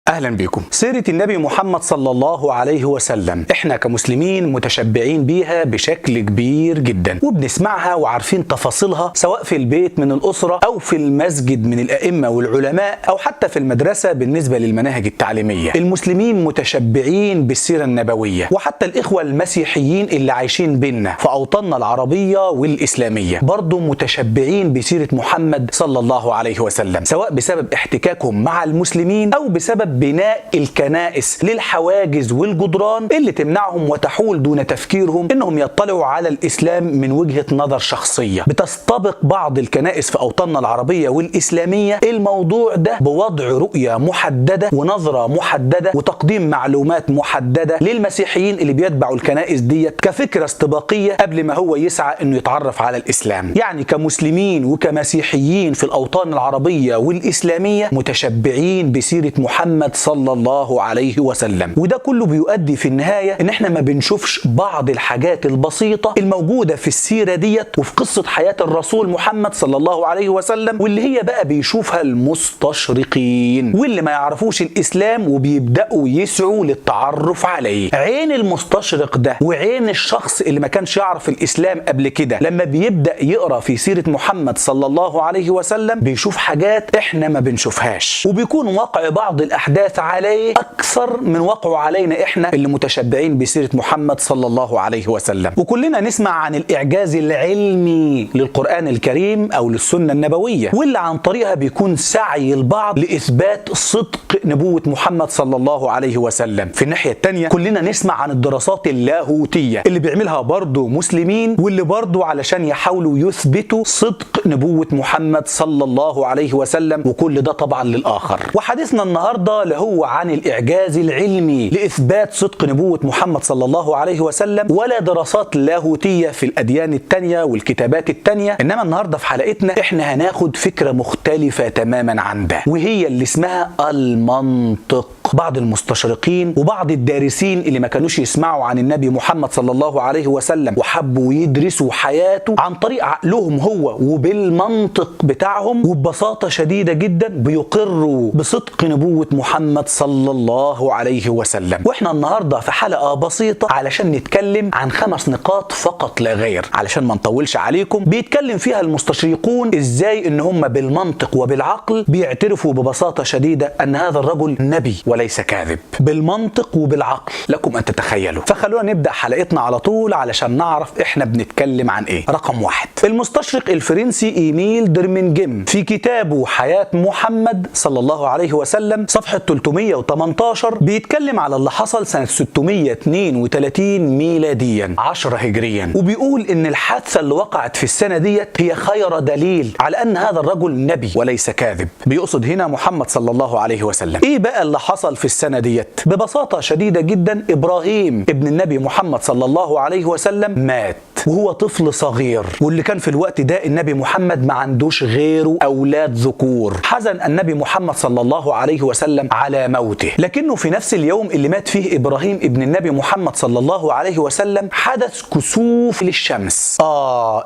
أهلا بكم. سيرة النبي محمد صلى الله عليه وسلم احنا كمسلمين متشبعين بيها بشكل كبير جدا، وبنسمعها وعارفين تفاصيلها سواء في البيت من الأسرة أو في المسجد من الأئمة والعلماء أو حتى في المدرسة بالنسبة للمناهج التعليمية. المسلمين متشبعين بالسيرة النبوية، وحتى الإخوة المسيحيين اللي عايشين بينا في أوطاننا العربية والإسلامية برضو متشبعين بسيرة محمد صلى الله عليه وسلم، سواء بسبب احتكاكهم مع المسلمين أو بسبب بناء الكنائس للحواجز والجدران اللي تمنعهم وتحول دون تفكيرهم انهم يطلعوا على الاسلام من وجهة نظر شخصية. بتستبق بعض الكنائس في اوطاننا العربية والاسلامية الموضوع ده بوضع رؤية محددة ونظرة محددة وتقديم معلومات محددة للمسيحيين اللي بيتبعوا الكنائس ديت كفكرة استباقية قبل ما هو يسعى انه يتعرف على الاسلام. يعني كمسلمين وكمسيحيين في الاوطان العربية والاسلامية متشبعين بسيرة محمد صلى الله عليه وسلم، وده كله بيؤدي في النهاية ان احنا ما بنشوفش بعض الحاجات البسيطة الموجودة في السيرة ديت وفي قصة حياة الرسول محمد صلى الله عليه وسلم، واللي هي بقى بيشوفها المستشرقين واللي ما يعرفوش الاسلام وبيبدأوا يسعوا للتعرف عليه. عين المستشرق ده وعين الشخص اللي ما كانش يعرف الاسلام قبل كده لما بيبدأ يقرأ في سيرة محمد صلى الله عليه وسلم بيشوف حاجات احنا ما بنشوفهاش، وبيكون واقع بعض الأحداث عليه أكثر من وقعه علينا إحنا اللي متشبعين بسيرة محمد صلى الله عليه وسلم. وكلنا نسمع عن الإعجاز العلمي للقرآن الكريم أو للسنة النبوية، واللي عن طريقها بيكون سعي البعض لإثبات صدق نبوة محمد صلى الله عليه وسلم. في الناحية التانية كلنا نسمع عن الدراسات اللاهوتية اللي بيعملها برضو مسلمين، واللي برضو علشان يحاولوا يثبتوا صدق نبوة محمد صلى الله عليه وسلم، وكل ده طبعا للآخر. وحديثنا النهاردة هو عن الإعجاز العلمي لإثبات صدق نبوة محمد صلى الله عليه وسلم، ولا دراسات لاهوتية في الأديان التانية والكتابات التانية، إنما النهاردة في حلقتنا إحنا هناخد فكرة مختلفة تماما عن ده، وهي اللي اسمها المنطق. بعض المستشرقين وبعض الدارسين اللي ما كانوش يسمعوا عن النبي محمد صلى الله عليه وسلم وحبوا يدرسوا حياته عن طريق عقلهم هو وبالمنطق بتاعهم، وببساطة شديدة جدا بيقروا بصدق نبوة محمد صلى الله عليه وسلم. واحنا النهاردة في حلقة بسيطة علشان نتكلم عن 5 نقاط فقط لا غير، علشان ما نطولش عليكم. بيتكلم فيها المستشرقون ازاي ان هم بالمنطق وبالعقل بيعترفوا ببساطة شديدة ان هذا الرجل نبي وليس كاذب، بالمنطق وبالعقل لكم ان تتخيلوا. فخلونا نبدأ حلقتنا على طول علشان نعرف احنا بنتكلم عن ايه. رقم 1، المستشرق الفرنسي إيميل درمينجيم في كتابه حياة محمد صلى الله عليه وسلم صفحة 318 بيتكلم على اللي حصل سنة 632 ميلاديا 10 هجريا، وبيقول ان الحادثة اللي وقعت في السنة ديت هي خير دليل على ان هذا الرجل نبي وليس كاذب. بيقصد هنا محمد صلى الله عليه وسلم. ايه بقى اللي حصل في السنة ديت؟ ببساطة شديدة جدا إبراهيم ابن النبي محمد صلى الله عليه وسلم مات وهو طفل صغير، واللي كان في الوقت ده النبي محمد ما عندوش غيره أولاد ذكور. حزن النبي محمد صلى الله عليه وسلم على موته، لكنه في نفس اليوم اللي مات فيه إبراهيم ابن النبي محمد صلى الله عليه وسلم حدث كسوف للشمس.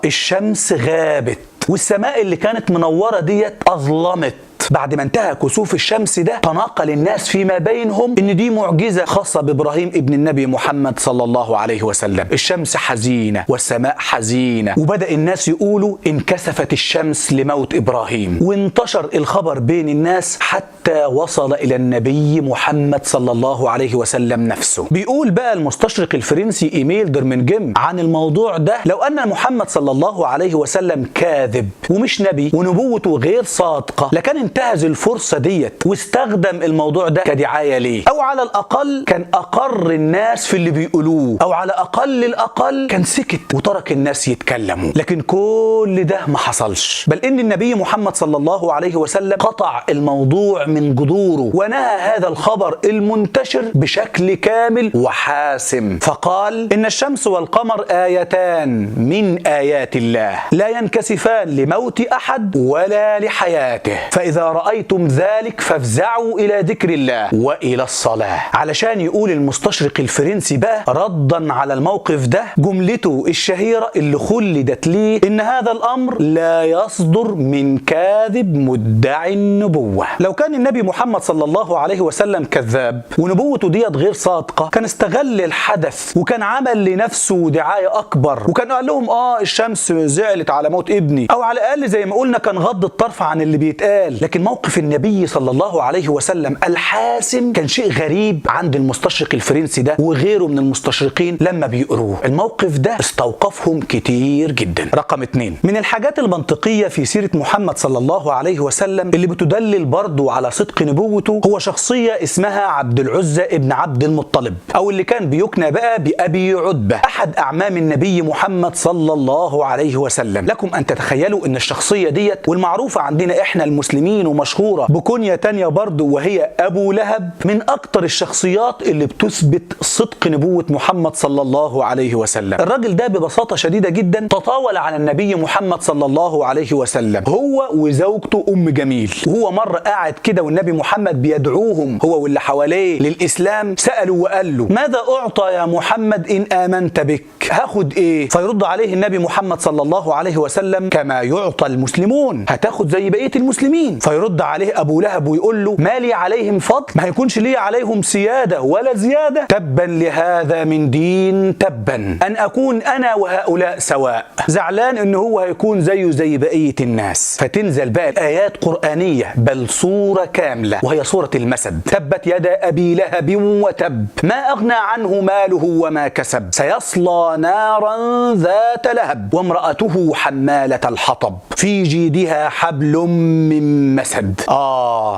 الشمس غابت والسماء اللي كانت منورة ديت أظلمت. بعد ما انتهى كسوف الشمس ده تناقل الناس فيما بينهم ان دي معجزة خاصة بإبراهيم ابن النبي محمد صلى الله عليه وسلم. الشمس حزينة والسماء حزينة، وبدأ الناس يقولوا انكسفت الشمس لموت إبراهيم، وانتشر الخبر بين الناس حتى وصل إلى النبي محمد صلى الله عليه وسلم نفسه. بيقول بقى المستشرق الفرنسي إيميل درمينجيم عن الموضوع ده: لو أن محمد صلى الله عليه وسلم كاذب ومش نبي ونبوته غير صادقة لكان انتهز الفرصة ديت واستخدم الموضوع ده كدعاية ليه، أو على الأقل كان أقر الناس في اللي بيقولوه، أو على أقل الأقل كان سكت وترك الناس يتكلموا. لكن كل ده ما حصلش، بل إن النبي محمد صلى الله عليه وسلم قطع الموضوع من جذوره ونهى هذا الخبر المنتشر بشكل كامل وحاسم، فقال: إن الشمس والقمر آيتان من آيات الله لا ينكسفان لموت أحد ولا لحياته، فإذا فإذا رأيتم ذلك فافزعوا إلى ذكر الله وإلى الصلاة. علشان يقول المستشرق الفرنسي بقى ردا على الموقف ده جملته الشهيرة اللي خلدت ليه إن هذا الأمر لا يصدر من كاذب مدعي النبوة. لو كان النبي محمد صلى الله عليه وسلم كذاب ونبوته ديت غير صادقة كان استغل الحدث وكان عمل لنفسه دعاية أكبر وكان قال لهم الشمس زعلت على موت ابني، أو على الأقل زي ما قلنا كان غض الطرف عن اللي بيتقال. لكن موقف النبي صلى الله عليه وسلم الحاسم كان شيء غريب عند المستشرق الفرنسي ده وغيره من المستشرقين لما بيقروه. الموقف ده استوقفهم كتير جدا. رقم 2 من الحاجات المنطقية في سيرة محمد صلى الله عليه وسلم اللي بتدلل برضه على صدق نبوته هو شخصية اسمها عبد العزة ابن عبد المطلب، أو اللي كان بيكنى بقى بأبي عتبة، أحد أعمام النبي محمد صلى الله عليه وسلم. لكم أن تتخيلوا أن الشخصية ديت والمعروفة عندنا إحنا المسلمين ومشهورة بكنية تانية برضه وهي أبو لهب، من أكتر الشخصيات اللي بتثبت صدق نبوة محمد صلى الله عليه وسلم. الراجل ده ببساطة شديدة جدا تطاول على النبي محمد صلى الله عليه وسلم هو وزوجته أم جميل، وهو مرة قاعد كده والنبي محمد بيدعوهم هو واللي حواليه للإسلام، سألوا وقال له ماذا أعطى يا محمد إن آمنت بك؟ هاخد إيه؟ فيرد عليه النبي محمد صلى الله عليه وسلم كما يعطى المسلمون، هتاخد زي بقية المسلمين. فيرد عليه أبو لهب ويقول له ما لي عليهم فضل؟ ما هيكونش لي عليهم سيادة ولا زيادة؟ تبا لهذا من دين، تبا أن أكون أنا وهؤلاء سواء. زعلان إن هو هيكون زيه زي بقية الناس. فتنزل بقى الآيات قرآنية بل سورة كاملة وهي سورة المسد، تبت يدا أبي لهب وتب ما أغنى عنه ماله وما كسب سيصلى نارا ذات لهب وامرأته حمالة الحطب في جيدها حبل من مسد.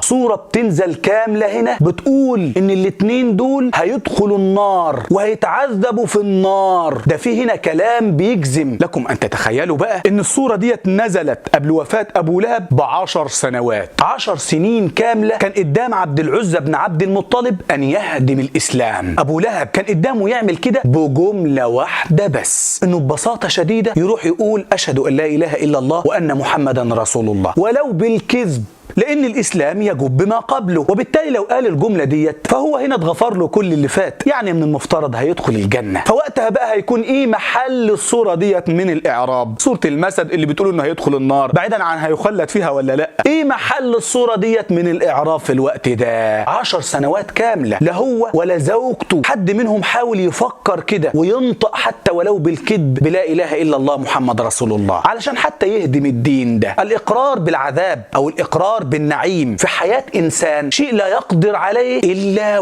سورة بتنزل كاملة هنا بتقول إن الاتنين دول هيدخلوا النار وهيتعذبوا في النار. ده في هنا كلام بيجزم. لكم أن تتخيلوا بقى إن السورة ديت نزلت قبل وفاة أبو لهب ب10 سنوات، 10 سنين كاملة كان قدام عبد العزة بن عبد المطلب أن يهدم الإسلام. أبو لهب كان قدامه يعمل كده بجملة واحدة بس، إنه ببساطة شديدة يروح يقول أشهد أن لا إله إلا الله وأن محمدا رسول الله، ولو بالكذب، لأن الإسلام يجب بما قبله. وبالتالي لو قال الجملة ديت فهو هنا اتغفر له كل اللي فات، يعني من المفترض هيدخل الجنة. فوقتها بقى هيكون إيه محل الصورة ديت من الإعراب؟ سورة المسد اللي بتقول إنه هيدخل النار بعيدا عن هيخلد فيها ولا لأ. إيه محل الصورة ديت من الإعراب في الوقت ده؟ 10 سنوات كاملة لا هو ولا زوجته حد منهم حاول يفكر كده وينطق حتى ولو بالكذب بلا إله إلا الله محمد رسول الله علشان حتى يهدم الدين ده. الإقرار بالعذاب أو الإقرار بالنعيم في حياة إنسان شيء لا يقدر عليه إلا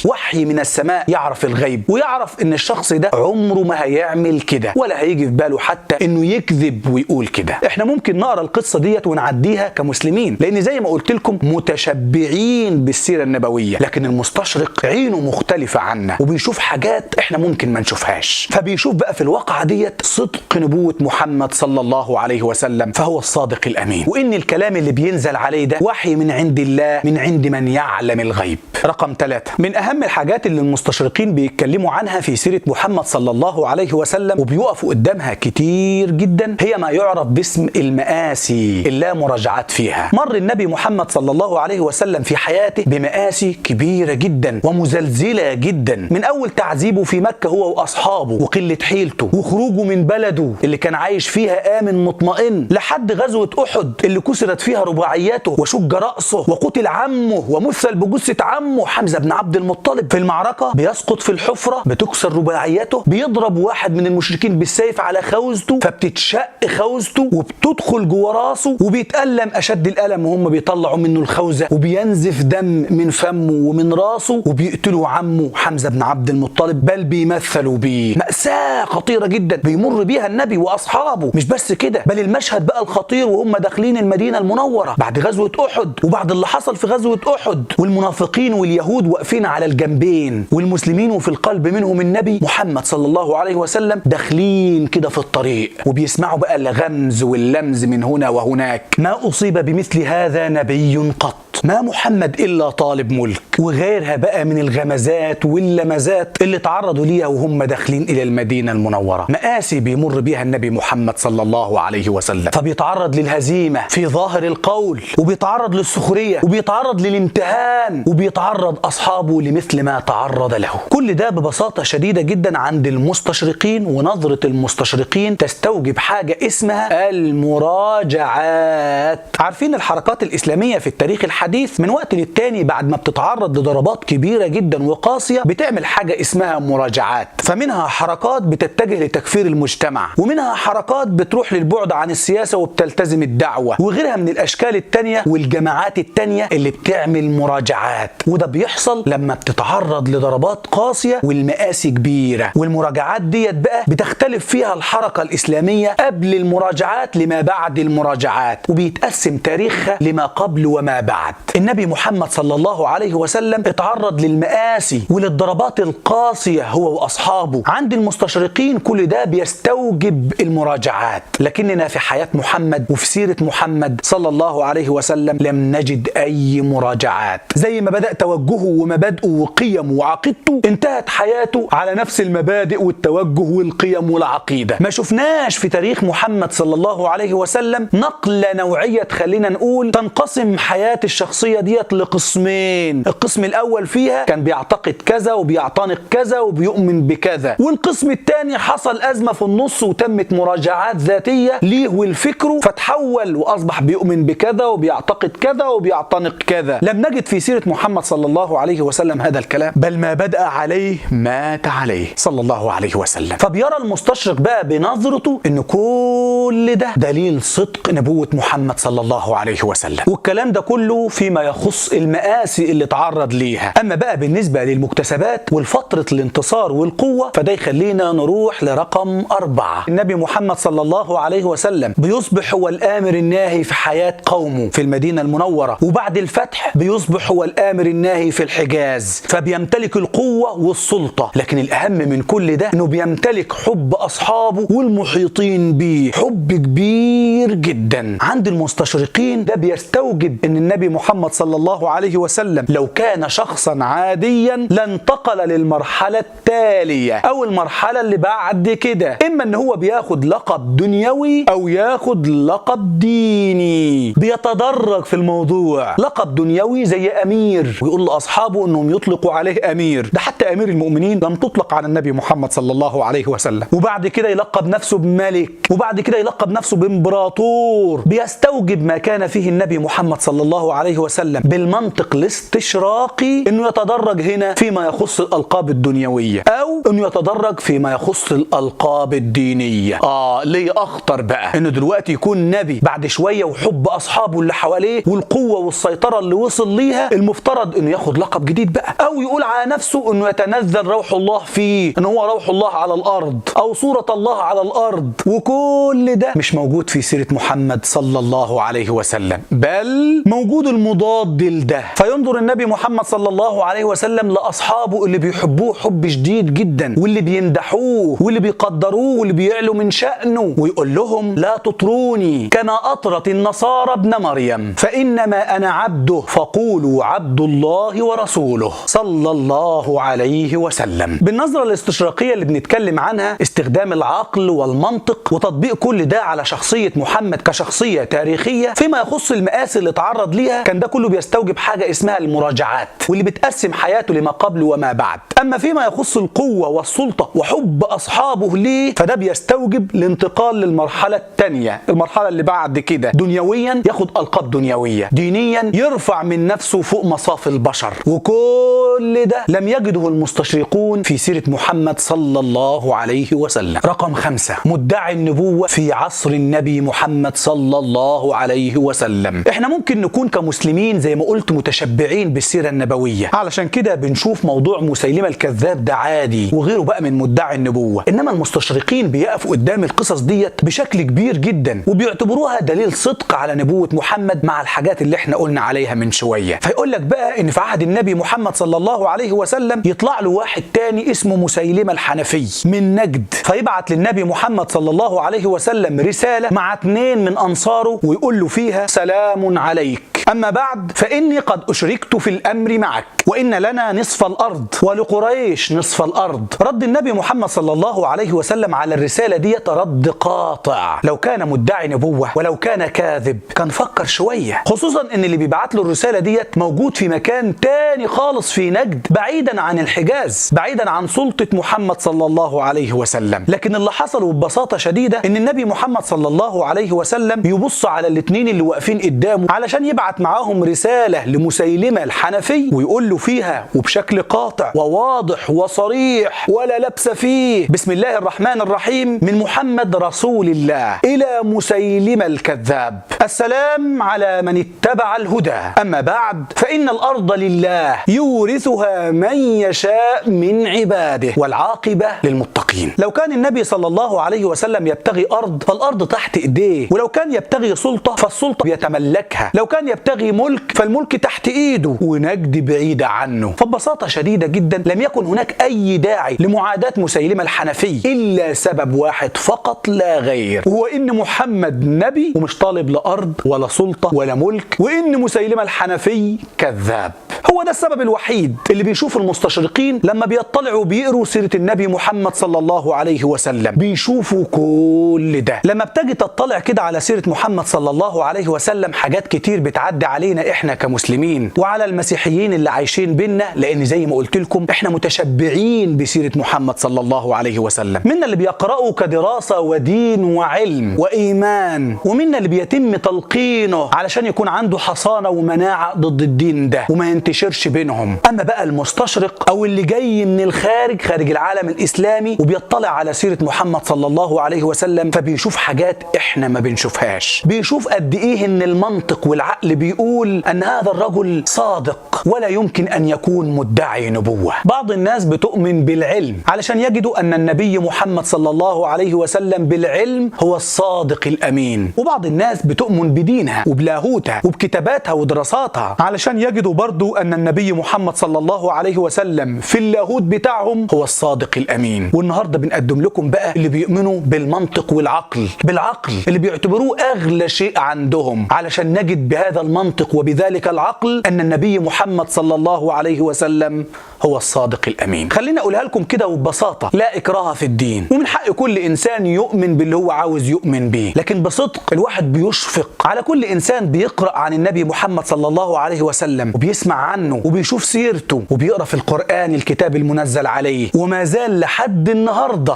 وحي من السماء يعرف الغيب ويعرف إن الشخص ده عمره ما هيعمل كده ولا هيجي في باله حتى إنه يكذب ويقول كده. إحنا ممكن نقرأ القصة ديت ونعديها كمسلمين لأن زي ما قلت لكم متشبعين بالسيرة النبوية، لكن المستشرق عينه مختلفة عنا وبيشوف حاجات إحنا ممكن ما نشوفهاش، فبيشوف بقى في الواقعة ديت صدق نبوة محمد صلى الله عليه وسلم، فهو الصادق الأمين، وإن الكلام اللي بينزل عليه ده وحي من عند الله من عند من يعلم الغيب. رقم 3 من أهم الحاجات اللي المستشرقين بيتكلموا عنها في سيرة محمد صلى الله عليه وسلم وبيقفوا قدامها كتير جدا هي ما يعرف باسم المآسي اللا مراجعات فيها. مر النبي محمد صلى الله عليه وسلم في حياته بمآسي كبيرة جدا ومزلزلة جدا، من أول تعذيبه في مكة هو وأصحابه وقلة حيلته وخروجه من بلده اللي كان عايش فيها آمن مطمئن لحد غزوة أحد اللي كسرت فيها رباعياته وشج رأسه وقتل عمه ومثل بجثة عمه حمزة بن عبد المطلب في المعركة، بيسقط في الحفرة بتكسر رباعيته، بيضرب واحد من المشركين بالسيف على خوذته فبتتشق خوذته وبتدخل جوه راسه وبيتألم أشد الألم وهم بيطلعوا منه الخوذة وبينزف دم من فمه ومن راسه وبيقتلوا عمه حمزة بن عبد المطلب بل بيمثلوا بيه. مأساة خطيرة جدا بيمر بيها النبي وأصحابه. مش بس كده بل المشهد بقى الخطير وهم داخلين المدينة المنورة بعد غزوة أحد وبعد اللي حصل في غزوة أحد والمنافقين واليهود واقفين على الجنبين والمسلمين وفي القلب منهم النبي محمد صلى الله عليه وسلم داخلين كده في الطريق وبيسمعوا بقى الغمز واللمز من هنا وهناك. ما أصيب بمثل هذا نبي قط، ما محمد إلا طالب ملك، وغيرها بقى من الغمزات واللمزات اللي تعرضوا ليها وهم داخلين إلى المدينة المنورة. مآسي بيمر بيها النبي محمد صلى الله عليه وسلم، فبيتعرض للهزيمة في ظاهر القول وبيتعرض للسخرية وبيتعرض للامتهان وبيتعرض أصحابه لمثل ما تعرض له. كل ده ببساطة شديدة جدا عند المستشرقين، ونظرة المستشرقين تستوجب حاجة اسمها المراجعات. عارفين الحركات الإسلامية في التاريخ الحديث من وقت للتاني بعد ما بتتعرض لضربات كبيرة جدا وقاسية بتعمل حاجة اسمها مراجعات. فمنها حركات بتتجه لتكفير المجتمع، ومنها حركات بتروح للبعد عن السياسة وبتلتزم الدعوة، وغيرها من الأشكال التانية والجماعات التانية اللي بتعمل مراجعات. وده بيحصل لما بتتعرض لضربات قاسية والمقاسي كبيرة. والمراجعات ديت بقى بتختلف فيها الحركة الإسلامية قبل المراجعات لما بعد المراجعات، وبيتقسم تاريخها لما قبل وما بعد. النبي محمد صلى الله عليه وسلم اتعرض للمآسي وللضربات القاسية هو وأصحابه. عند المستشرقين كل ده بيستوجب المراجعات، لكننا في حياة محمد وفي سيرة محمد صلى الله عليه وسلم لم نجد أي مراجعات. زي ما بدأ توجهه ومبادئه وقيمه وعقيدته، انتهت حياته على نفس المبادئ والتوجه والقيم والعقيدة. ما شفناش في تاريخ محمد صلى الله عليه وسلم نقلة نوعية خلينا نقول تنقسم حياة الشخصية ديت لقسمين. القسم الأول فيها كان بيعتقد كذا وبيعتنق كذا وبيؤمن بكذا، والقسم الثاني حصل أزمة في النص وتمت مراجعات ذاتية ليه والفكره، فتحول وأصبح بيؤمن بكذا وبيعتقد كذا وبيعتنق كذا. لم نجد في سيرة محمد صلى الله عليه وسلم هذا الكلام، بل ما بدأ عليه مات عليه صلى الله عليه وسلم. فبيرى المستشرق بقى بنظرته إن كل ده دليل صدق نبوة محمد صلى الله عليه وسلم، والكلام ده كله فيما يخص المآسي اللي تعرض ليها. أما بقى بالنسبة للمكتسبات والفترة الانتصار والقوة، فده يخلينا نروح لرقم 4. النبي محمد صلى الله عليه وسلم بيصبح هو الآمر الناهي في حياة قومه في المدينة المنورة، وبعد الفتح بيصبح هو الآمر الناهي في الحجاز، فبيمتلك القوة والسلطة. لكن الأهم من كل ده إنه بيمتلك حب أصحابه والمحيطين به، حب كبير جدا. عند المستشرقين ده بيستوجب إن النبي محمد صلى الله عليه وسلم لو كان شخصا عاديا لانتقل للمرحلة التالية أو المرحلة اللي بعد كده، إما إن هو بياخد لقب دنيوي أو ياخد لقب ديني. بيتدرج في الموضوع. لقب دنيوي زي أمير، ويقول لأصحابه إنهم يطلقوا عليه أمير. ده حتى أمير المؤمنين لم تطلق على النبي محمد صلى الله عليه وسلم. وبعد كده يلقب نفسه بملك، وبعد كده يلقب نفسه بإمبراطور. بيستوجب ما كان فيه النبي محمد صلى الله عليه وسلم بالمنطق الاستشراقي إنه يتدرج هنا فيما يخص الألقاب الدنيوية، أو إنه يتدرج فيما يخص الألقاب الدينية. ليه أخطر بقى إنه دلوقتي يكون نبي بعد شوية وحب أصحابه اللي حواليه والقوة والسيطرة اللي وصل ليها، المفترض إنه ياخد لقب جديد بقى، أو يقول على نفسه إنه يتنزل روح الله فيه، إنه هو روح الله على الأرض أو صورة الله على الأرض. وكل ده مش موجود في سيرة محمد صلى الله عليه وسلم، بل موجود المضاد لده. فينظر النبي محمد صلى الله عليه وسلم لأصحابه اللي بيحبوه حب شديد جدا، واللي بيمدحوه واللي بيقدروه واللي بيعلوا من شأنه، ويقول لهم لا تطروني كما أطرت النصارى ابن مريم، فإنما أنا عبده فقولوا عبد الله ورسوله صلى الله عليه وسلم. بالنظرة الاستشراقية اللي بنتكلم عنها، استخدام العقل والمنطق وتطبيق كل ده على شخصية محمد كشخصية تاريخية فيما يخص المآسي اللي تعرض ليها، كان ده كله بيستوجب حاجة اسمها المراجعات، واللي بتقسم حياته لما قبل وما بعد. أما فيما يخص القوة والسلطة وحب أصحابه ليه، فده بيستوجب الانتقال للمرحلة الثانية، المرحلة اللي بعد كده. دنيويا ياخد ألقاب دنيوية، دينيا يرفع من نفسه فوق مصاف البشر. وكل ده لم يجده المستشرقون في سيرة محمد صلى الله عليه وسلم. رقم 5، مدعي النبوة في عصر النبي محمد صلى الله عليه وسلم. احنا ممكن نكون كمسلمين زي ما قلت متشبعين بالسيرة النبوية، علشان كده بنشوف موضوع مسيلمة الكذاب ده عادي وغيره بقى من مدعي النبوة. انما المستشرقين بيقفوا قدام القصص ديت بشكل كبير جدا، وبيعتبروها دليل صدق على نبوة محمد مع الحاجات اللي احنا قلنا عليها من شوية. فيقول لك بقى ان في عهد النبي محمد صلى الله عليه وسلم يطلع له واحد تاني اسمه مسيلمة الحنفي من نجد، فيبعت للنبي محمد صلى الله عليه وسلم رسالة مع 2 من أنصاره ويقول له فيها سلام عليك، أما بعد فإني قد أشركت في الأمر معك، وإن لنا نصف الأرض ولقريش نصف الأرض. رد النبي محمد صلى الله عليه وسلم على الرسالة دي رد قاطع. لو كان مدعي نبوة ولو كان كاذب كان فكر شوية، خصوصا إن اللي بيبعت له الرسالة دي موجود في مكان تاني خالص في نجد، بعيدا عن الحجاز، بعيدا عن سلطة محمد صلى الله عليه وسلم. لكن اللي حصل ببساطة شديدة إن النبي محمد صلى الله عليه وسلم يبص على الاتنين اللي واقفين قدامه علشان يبعت معاهم رسالة لمسيلمة الحنفي ويقول له فيها وبشكل قاطع وواضح وصريح ولا لبس فيه: بسم الله الرحمن الرحيم، من محمد رسول الله إلى مسيلمة الكذاب، السلام على من اتبع الهدى، أما بعد فإن الأرض لله يورثها من يشاء من عباده والعاقبة للمتقين. لو كان النبي صلى الله عليه وسلم يبتغي أرض فالأرض تحت إيديه، ولو كان يبتغي سلطة فالسلطة يتملكها، لو كان يبتغي ملك فالملك تحت إيده ونجد بعيدة عنه. فببساطة شديدة جدا لم يكن هناك أي داعي لمعاداة مسيلمة الحنفي إلا سبب واحد فقط لا غير، وهو إن محمد نبي ومش طالب لأرض ولا سلطة ولا ملك، وإن مسيلمة الحنفي كذاب. هو ده السبب الوحيد اللي بيشوف المستشرقين لما بيطلعوا بيقروا سيرة النبي محمد صلى الله عليه وسلم، بيشوفوا كل ده. لما بتجي تطلع كده على سيرة محمد صلى الله عليه وسلم حاجات كتير بتعدي علينا احنا كمسلمين وعلى المسيحيين اللي عايشين بينا، لان زي ما قلت لكم احنا متشبعين بسيرة محمد صلى الله عليه وسلم. منا اللي بيقرأوا كدراسة ودين وعلم وإيمان، ومنا اللي بيتم تلقينه علشان يكون عنده حصانة ومناعة ضد الدين ده وما ينتشرش بينهم. أما بقى المستشرق أو اللي جاي من الخارج، خارج العالم الإسلامي، وبيطلع على سيرة محمد صلى الله عليه وسلم، فبيشوف حاجات احنا ما بنشوفهاش. بيشوف قد ايه ان المنطق والعقل بيقول ان هذا الرجل صادق ولا يمكن ان يكون مدعي نبوة. بعض الناس بتؤمن بالعلم علشان يجدوا ان النبي محمد صلى الله عليه وسلم بالعلم هو الصادق الامين، وبعض الناس بتؤمن بدينها وبلاهوتها وبكتاباتها ودراساتها علشان يجدوا برضو ان النبي محمد صلى الله عليه وسلم في اللاهوت بتاعهم هو الصادق الامين. والنهارده بنقدم لكم بقى اللي بيؤمنوا بالمنطق والعقل، بالعقل اللي بيعتبروه اغلى شيء عندهم، علشان نجد بهذا المنطق وبذلك العقل ان النبي محمد صلى الله عليه وسلم هو الصادق الامين. خلينا اقولها لكم كده وببساطه: لا اكراه في الدين، ومن حق كل انسان يؤمن باللي هو عاوز يؤمن بيه، لكن بصدق الواحد بيشفق على كل انسان بيقرا عن النبي محمد صلى الله عليه وسلم وبيسمع عنه وبيشوف سيرته وبيقرا في القرآن الكتاب المنزل عليه وما زال لحد النهارده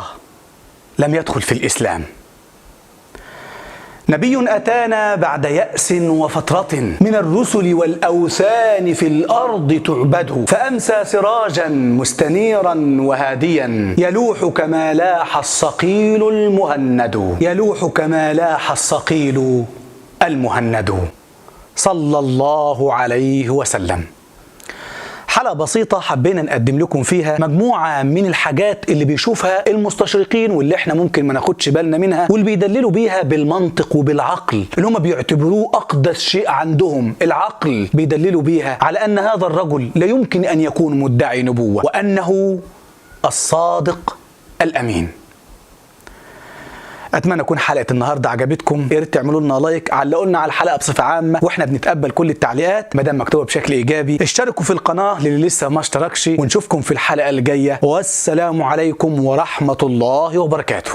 لم يدخل في الإسلام. نبي أتانا بعد يأس وفترة من الرسل والأوثان في الأرض تعبد، فأمسى سراجا مستنيرا وهاديا يلوح كما لاح الصقيل المهند، يلوح كما لاح الصقيل المهند صلى الله عليه وسلم. حلقة بسيطة حبينا نقدم لكم فيها مجموعة من الحاجات اللي بيشوفها المستشرقين واللي احنا ممكن ما ناخدش بالنا منها، واللي بيدللوا بيها بالمنطق وبالعقل اللي هم بيعتبروه أقدس شيء عندهم. العقل بيدللوا بيها على أن هذا الرجل لا يمكن أن يكون مدعي نبوة وأنه الصادق الأمين. اتمنى تكون حلقه النهارده عجبتكم. يا ريت تعملوا لنا لايك، علقوا لنا على الحلقه بصفه عامه، واحنا بنتقبل كل التعليقات ما دام مكتوبه بشكل ايجابي. اشتركوا في القناه للي لسه ما اشتركش، ونشوفكم في الحلقه الجايه، والسلام عليكم ورحمه الله وبركاته.